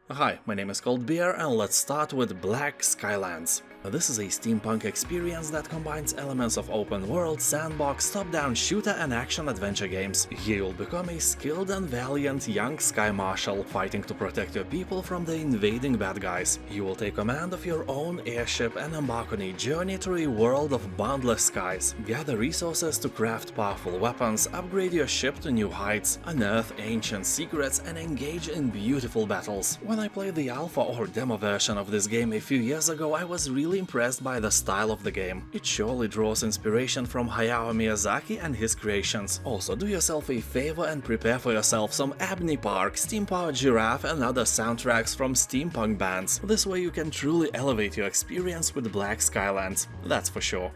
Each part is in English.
Hi, my name is Beer, and let's start with Black Skylands. This is a steampunk experience that combines elements of open world, sandbox, top-down shooter and action-adventure games. Here you'll become a skilled and valiant young sky marshal, fighting to protect your people from the invading bad guys. You will take command of your own airship and embark on a journey through a world of boundless skies. Gather resources to craft powerful weapons, upgrade your ship to new heights, unearth ancient secrets and engage in beautiful battles. When I played the alpha or demo version of this game a few years ago, I was really impressed by the style of the game. It surely draws inspiration from Hayao Miyazaki and his creations. Also, do yourself a favor and prepare for yourself some Abney Park, Steam Powered Giraffe and other soundtracks from steampunk bands. This way you can truly elevate your experience with Black Skylands, that's for sure.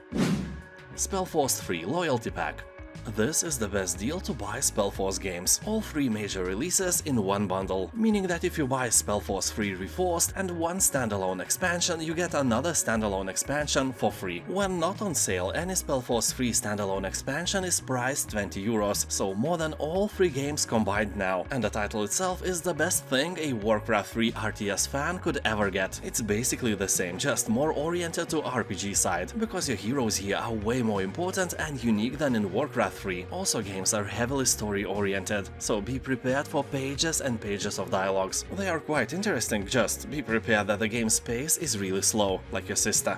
SpellForce 3 Loyalty Pack. This is the best deal to buy SpellForce games. All 3 major releases in one bundle, meaning that if you buy SpellForce 3 Reforced and one standalone expansion, you get another standalone expansion for free. When not on sale, any SpellForce 3 standalone expansion is priced €20, so more than all 3 games combined now. And the title itself is the best thing a Warcraft 3 RTS fan could ever get. It's basically the same, just more oriented to RPG side, because your heroes here are way more important and unique than in Warcraft 3. Also, games are heavily story-oriented, so be prepared for pages and pages of dialogues. They are quite interesting, just be prepared that the game's pace is really slow, like your sister.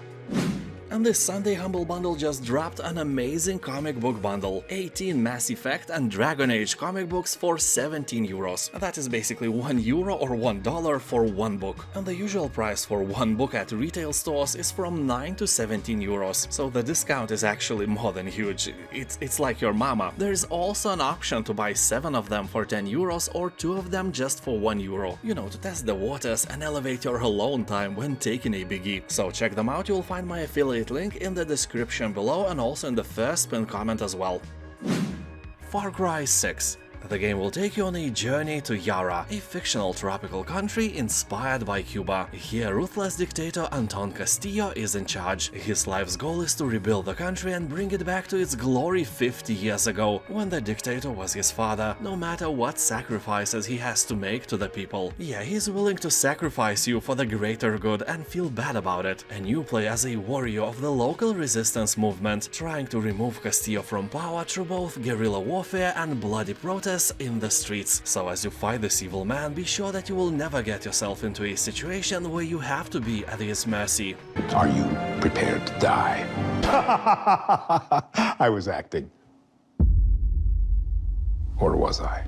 And this Sunday Humble Bundle just dropped an amazing comic book bundle, 18 Mass Effect and Dragon Age comic books for €17. That is basically €1 or $1 for one book. And the usual price for one book at retail stores is from €9 to €17, so the discount is actually more than huge. It's like your mama. There is also an option to buy 7 of them for €10 or 2 of them just for €1. You know, to test the waters and elevate your alone time when taking a biggie. So check them out, you'll find my affiliate link in the description below and also in the first pinned comment as well. Far Cry 6. The game will take you on a journey to Yara, a fictional tropical country inspired by Cuba. Here, ruthless dictator Anton Castillo is in charge. His life's goal is to rebuild the country and bring it back to its glory 50 years ago, when the dictator was his father, no matter what sacrifices he has to make to the people. Yeah, he's willing to sacrifice you for the greater good and feel bad about it. And you play as a warrior of the local resistance movement, trying to remove Castillo from power through both guerrilla warfare and bloody protests in the streets. So as you fight this evil man, be sure that you will never get yourself into a situation where you have to be at his mercy. Are you prepared to die? I was acting. Or was I?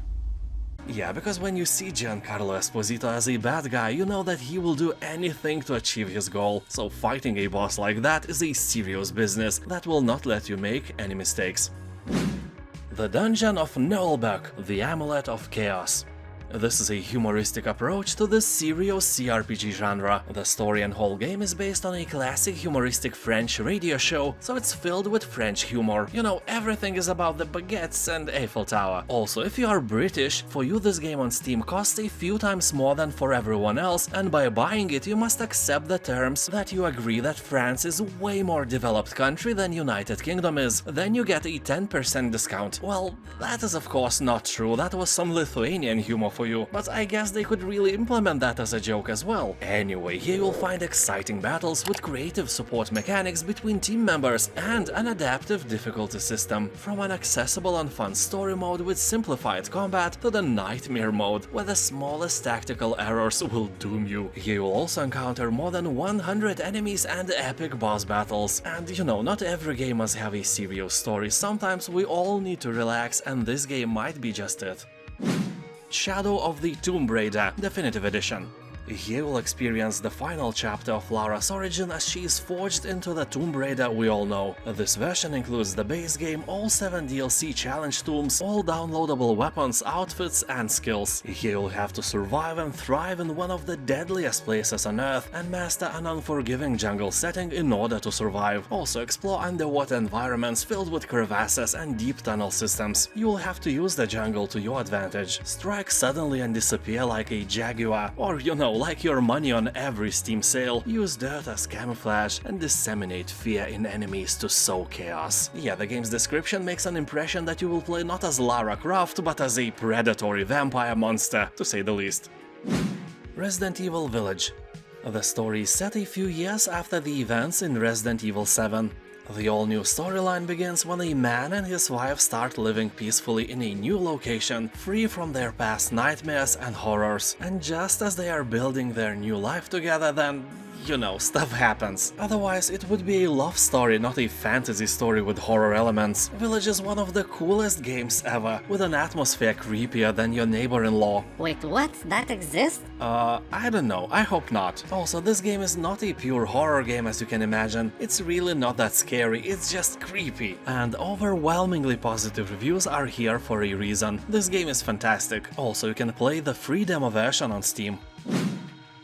Yeah, because when you see Giancarlo Esposito as a bad guy, you know that he will do anything to achieve his goal. So fighting a boss like that is a serious business that will not let you make any mistakes. The Dungeon of Naheulbeuk, the Amulet of Chaos. This is a humoristic approach to the serious CRPG genre. The story and whole game is based on a classic humoristic French radio show, so it's filled with French humor. You know, everything is about the baguettes and Eiffel Tower. Also, if you are British, for you this game on Steam costs a few times more than for everyone else, and by buying it you must accept the terms that you agree that France is a way more developed country than United Kingdom is. Then you get a 10% discount. Well, that is of course not true, that was some Lithuanian humor for you, but I guess they could really implement that as a joke as well. Anyway, here you'll find exciting battles with creative support mechanics between team members and an adaptive difficulty system. From an accessible and fun story mode with simplified combat to the nightmare mode, where the smallest tactical errors will doom you. Here you'll also encounter more than 100 enemies and epic boss battles. And you know, not every game must have a serious story, sometimes we all need to relax, and this game might be just it. Shadow of the Tomb Raider Definitive Edition. Here we'll experience the final chapter of Lara's origin as she is forged into the Tomb Raider we all know. This version includes the base game, all 7 DLC challenge tombs, all downloadable weapons, outfits and skills. Here you'll have to survive and thrive in one of the deadliest places on Earth and master an unforgiving jungle setting in order to survive. Also explore underwater environments filled with crevasses and deep tunnel systems. You'll have to use the jungle to your advantage. Strike suddenly and disappear like a jaguar, or you know, like your money on every Steam sale, use dirt as camouflage and disseminate fear in enemies to sow chaos. Yeah, the game's description makes an impression that you will play not as Lara Croft, but as a predatory vampire monster, to say the least. Resident Evil Village. The story is set a few years after the events in Resident Evil 7. The all-new storyline begins when a man and his wife start living peacefully in a new location, free from their past nightmares and horrors. And just as they are building their new life together, then, you know, stuff happens. Otherwise, it would be a love story, not a fantasy story with horror elements. Village is one of the coolest games ever, with an atmosphere creepier than your neighbor-in-law. Wait, what? That exists? I don't know, I hope not. Also, this game is not a pure horror game as you can imagine. It's really not that scary, it's just creepy. And overwhelmingly positive reviews are here for a reason. This game is fantastic. Also, you can play the free demo version on Steam.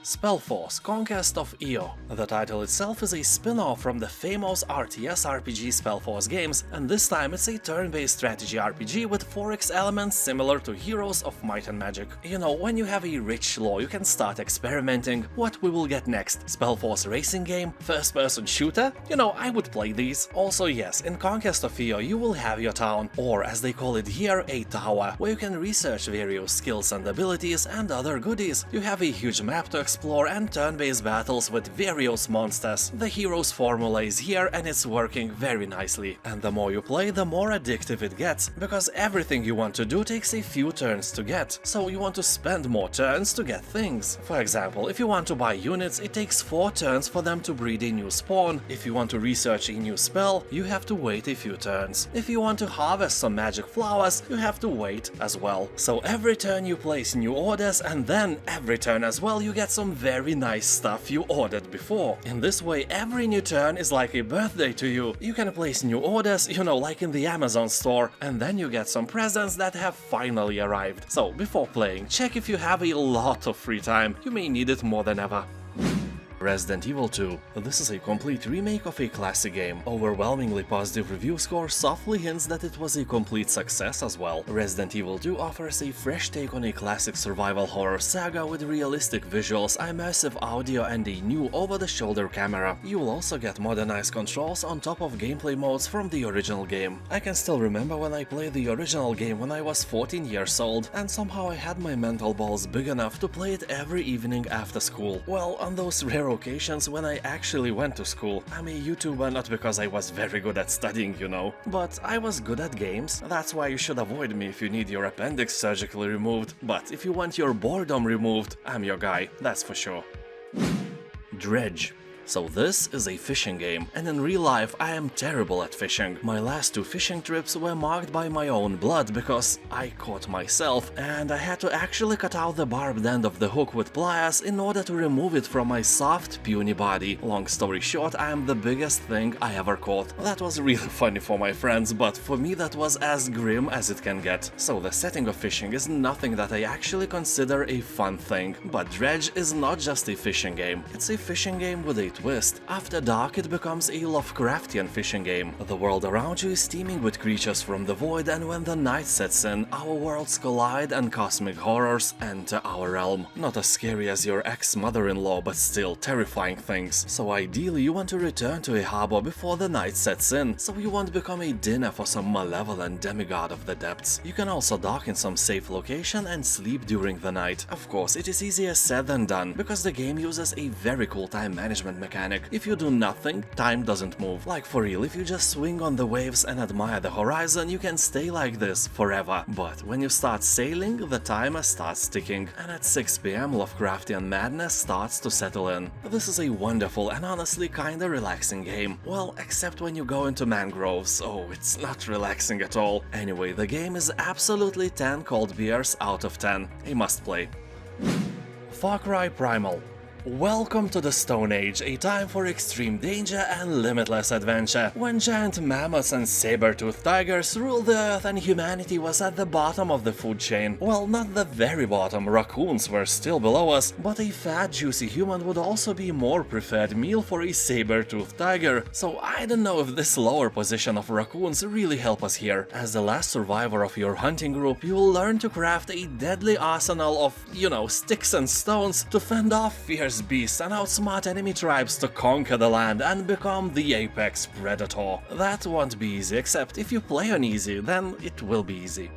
SpellForce, Conquest of Eo. The title itself is a spin-off from the famous RTS RPG SpellForce games, and this time it's a turn-based strategy RPG with 4X elements similar to Heroes of Might and Magic. You know, when you have a rich lore, you can start experimenting what we will get next. SpellForce racing game, first-person shooter? You know, I would play these. Also yes, in Conquest of Eo you will have your town, or as they call it here, a tower, where you can research various skills and abilities and other goodies. You have a huge map to explore and turn-based battles with various monsters. The hero's formula is here and it's working very nicely. And the more you play, the more addictive it gets, because everything you want to do takes a few turns to get. So you want to spend more turns to get things. For example, if you want to buy units, it takes 4 turns for them to breed a new spawn. If you want to research a new spell, you have to wait a few turns. If you want to harvest some magic flowers, you have to wait as well. So every turn you place new orders, and then every turn as well you get some very nice stuff you ordered before. In this way, every new turn is like a birthday to you. You can place new orders, you know, like in the Amazon store, and then you get some presents that have finally arrived. So before playing, check if you have a lot of free time. You may need it more than ever. Resident Evil 2. This is a complete remake of a classic game. Overwhelmingly positive review score softly hints that it was a complete success as well. Resident Evil 2 offers a fresh take on a classic survival horror saga with realistic visuals, immersive audio and a new over-the-shoulder camera. You will also get modernized controls on top of gameplay modes from the original game. I can still remember when I played the original game when I was 14 years old, and somehow I had my mental balls big enough to play it every evening after school. Well, on those rare occasions when I actually went to school. I'm a YouTuber not because I was very good at studying, you know, but I was good at games. That's why you should avoid me if you need your appendix surgically removed, but if you want your boredom removed, I'm your guy, that's for sure. Dredge. So this is a fishing game, and in real life I am terrible at fishing. My last 2 fishing trips were marked by my own blood because I caught myself and I had to actually cut out the barbed end of the hook with pliers in order to remove it from my soft, puny body. Long story short, I am the biggest thing I ever caught. That was really funny for my friends, but for me that was as grim as it can get. So the setting of fishing is nothing that I actually consider a fun thing. But Dredge is not just a fishing game, it's a fishing game with a twist. After dark it becomes a Lovecraftian fishing game. The world around you is teeming with creatures from the void, and when the night sets in, our worlds collide and cosmic horrors enter our realm. Not as scary as your ex-mother-in-law, but still terrifying things. So ideally you want to return to a harbor before the night sets in, so you won't become a dinner for some malevolent demigod of the depths. You can also dock in some safe location and sleep during the night. Of course, it is easier said than done, because the game uses a very cool time management mechanic. If you do nothing, time doesn't move. Like for real, if you just swing on the waves and admire the horizon, you can stay like this forever. But when you start sailing, the timer starts ticking, and at 6 PM Lovecraftian madness starts to settle in. This is a wonderful and honestly kinda relaxing game. Well, except when you go into mangroves. Oh, it's not relaxing at all. Anyway, the game is absolutely 10 cold beers out of 10. A must play. Cry Primal. Welcome to the Stone Age, a time for extreme danger and limitless adventure, when giant mammoths and saber-toothed tigers ruled the earth and humanity was at the bottom of the food chain. Well, not the very bottom, raccoons were still below us, but a fat, juicy human would also be more preferred meal for a saber-toothed tiger, so I don't know if this lower position of raccoons really help us here. As the last survivor of your hunting group, you will learn to craft a deadly arsenal of, you know, sticks and stones to fend off fierce beasts and outsmart enemy tribes to conquer the land and become the apex predator. That won't be easy, except if you play on easy, then it will be easy.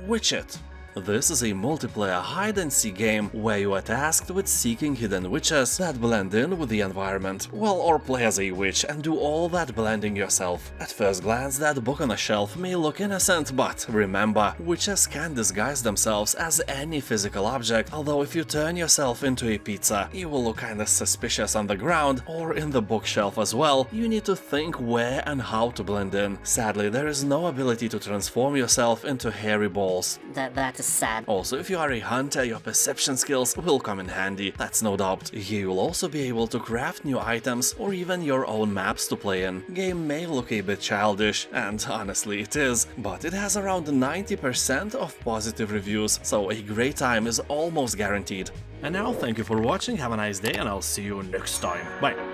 Witch It. This is a multiplayer hide-and-seek game where you are tasked with seeking hidden witches that blend in with the environment. Well, or play as a witch and do all that blending yourself. At first glance, that book on a shelf may look innocent, but remember, witches can disguise themselves as any physical object, although if you turn yourself into a pizza, you will look kinda suspicious on the ground or in the bookshelf as well. You need to think where and how to blend in. Sadly, there is no ability to transform yourself into hairy balls. That is sad. Also, if you are a hunter, your perception skills will come in handy, that's no doubt. Here you'll also be able to craft new items or even your own maps to play in. Game may look a bit childish, and honestly it is, but it has around 90% of positive reviews, so a great time is almost guaranteed. And now, thank you for watching, have a nice day, and I'll see you next time. Bye!